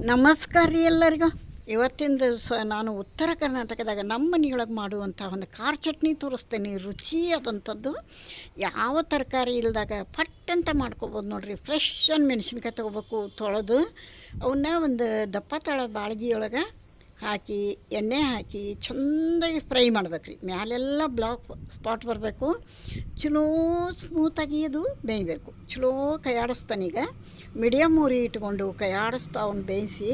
ನಮಸ್ಕಾರ ರೀ ಎಲ್ಲರಿಗೂ. ಇವತ್ತಿನ ದಿವಸ ನಾನು ಉತ್ತರ ಕರ್ನಾಟಕದಾಗ ನಮ್ಮ ಮನೆಯೊಳಗೆ ಮಾಡುವಂಥ ಒಂದು ಖಾರ ಚಟ್ನಿ ತೋರಿಸ್ತೇನೆ. ರುಚಿ ಆದಂಥದ್ದು, ಯಾವ ತರಕಾರಿ ಇಲ್ಲದಾಗ ಫಟ್ ಅಂತ ಮಾಡ್ಕೊಬೋದು ನೋಡಿರಿ. ಫ್ರೆಶ್ ಮೆಣಸಿನ್ಕಾಯಿ ತೊಗೋಬೇಕು, ತೊಳೆದು ಅವನ್ನ ಒಂದು ದಪ್ಪ ತಳ ಬಾಳ್ಗಿಯೊಳಗೆ ಹಾಕಿ ಎಣ್ಣೆ ಹಾಕಿ ಚೆಂದಾಗಿ ಫ್ರೈ ಮಾಡ್ಬೇಕು ರೀ. ಮ್ಯಾಲೆಲ್ಲ ಬ್ಲಾಕ್ ಸ್ಪಾಟ್ ಬರಬೇಕು, ಚಲೋ ಸ್ಮೂತಾಗಿ ಅದು ಬೇಯಬೇಕು. ಚಲೋ ಕೈಯಾಡಿಸ್ತಾನೀಗ ಮೀಡಿಯಮ್ ಉರಿ ಇಟ್ಕೊಂಡು ಕೈಯಾಡಿಸ್ತಾ ಅವ್ನು ಬೇಯಿಸಿ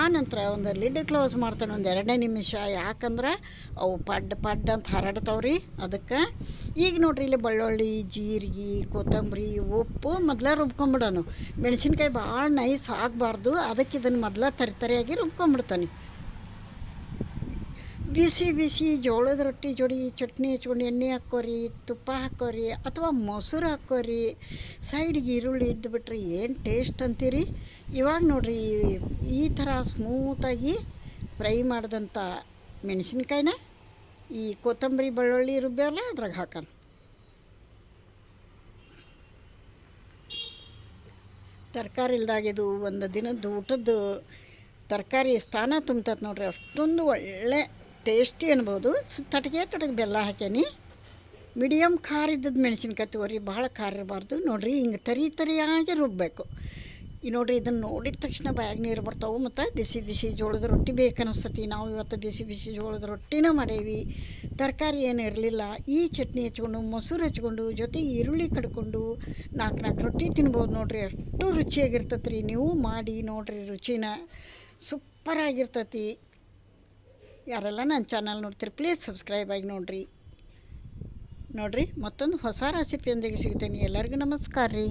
ಆನಂತರ ಒಂದು ಲಿಡ್ ಕ್ಲೋಸ್ ಮಾಡ್ತಾನೆ ಒಂದು 2 ನಿಮಿಷ. ಯಾಕಂದ್ರೆ ಅವು ಪಡ್ ಅಂತ ಹರಡ್ತಾವ್ರಿ. ಅದಕ್ಕೆ ಈಗ ನೋಡ್ರಿ ಇಲ್ಲಿ ಬೆಳ್ಳುಳ್ಳಿ, ಜೀರಿಗೆ, ಕೊತ್ತಂಬರಿ, ಉಪ್ಪು ಮೊದಲೇ ರುಬ್ಕೊಂಬಿಡೋನು. ಮೆಣಸಿನ್ಕಾಯಿ ಭಾಳ ನೈಸ್ ಆಗಬಾರ್ದು, ಅದಕ್ಕೆ ಇದನ್ನು ಮೊದಲ ತರಿಯಾಗಿ ರುಬ್ಕೊಂಬಿಡ್ತಾನೆ. ಬಿಸಿ ಜೋಳದ ರೊಟ್ಟಿ ಜೋಡಿ ಚಟ್ನಿ ಹಚ್ಕೊಂಡು ಎಣ್ಣೆ ಹಾಕ್ಕೋರಿ, ತುಪ್ಪ ಹಾಕ್ಕೋರಿ ಅಥವಾ ಮೊಸರು ಹಾಕ್ಕೋರಿ, ಸೈಡಿಗೆ ಈರುಳ್ಳಿ ಇದ್ದುಬಿಟ್ರಿ ಏನು ಟೇಸ್ಟ್ ಅಂತೀರಿ. ಇವಾಗ ನೋಡಿರಿ ಈ ಥರ ಸ್ಮೂತಾಗಿ ಫ್ರೈ ಮಾಡಿದಂಥ ಮೆಣಸಿನ್ಕಾಯಿನ ಈ ಕೊತ್ತಂಬರಿ ಬೆಳ್ಳುಳ್ಳಿ ರುಬ್ಬೇವಲ್ಲ ಅದ್ರಾಗ ಹಾಕೋಣ. ತರಕಾರಿ ಇಲ್ದಾಗಿದು ಒಂದು ದಿನದ ಊಟದ್ದು ತರಕಾರಿ ಸ್ಥಾನ ತುಂಬ್ತದೆ ನೋಡ್ರಿ. ಅಷ್ಟೊಂದು ಒಳ್ಳೆ ಟೇಸ್ಟಿ ಅನ್ಬೋದು. ತಟಗೆ ಬೆಲ್ಲ ಹಾಕೇನಿ. ಮೀಡಿಯಮ್ ಖಾರ ಇದ್ದದ್ದು ಮೆಣಸಿನ್ಕಾಯಿ ತಗೋರಿ, ಭಾಳ ಖಾರ ಇರಬಾರ್ದು ನೋಡಿರಿ. ಹಿಂಗೆ ತರಿಯಾಗಿ ರುಬ್ಬಬೇಕು. ಈ ನೋಡಿರಿ ಇದನ್ನು ನೋಡಿದ ತಕ್ಷಣ ಬಾಯಾಗ ನೀರು ಬರ್ತಾವೆ. ಮತ್ತು ಬಿಸಿ ಜೋಳದ ರೊಟ್ಟಿ ಬೇಕನ್ನಿಸ್ತತಿ. ನಾವು ಇವತ್ತು ಬಿಸಿ ಜೋಳದ ರೊಟ್ಟಿನ ಮಾಡೇವಿ. ತರಕಾರಿ ಏನು ಇರಲಿಲ್ಲ. ಈ ಚಟ್ನಿ ಹಚ್ಕೊಂಡು ಮೊಸರು ಹಚ್ಕೊಂಡು ಜೊತೆಗೆ ಈರುಳ್ಳಿ ಕಡ್ಕೊಂಡು 4 ರೊಟ್ಟಿ ತಿನ್ಬೋದು ನೋಡಿರಿ. ಅಷ್ಟು ರುಚಿಯಾಗಿರ್ತೈತೆ ರೀ. ನೀವು ಮಾಡಿ ನೋಡಿರಿ, ರುಚಿನ ಸೂಪರಾಗಿರ್ತೈತಿ. ಯಾರೆಲ್ಲ ನನ್ನ ಚಾನಲ್ ನೋಡ್ತೀರಿ ಪ್ಲೀಸ್ ಸಬ್ಸ್ಕ್ರೈಬ್ ಆಗಿ ನೋಡಿರಿ. ಮತ್ತೊಂದು ಹೊಸ ರೆಸಿಪಿಯೊಂದಿಗೆ ಸಿಗ್ತೇನೆ. ಎಲ್ಲರಿಗೂ ನಮಸ್ಕಾರ ರೀ.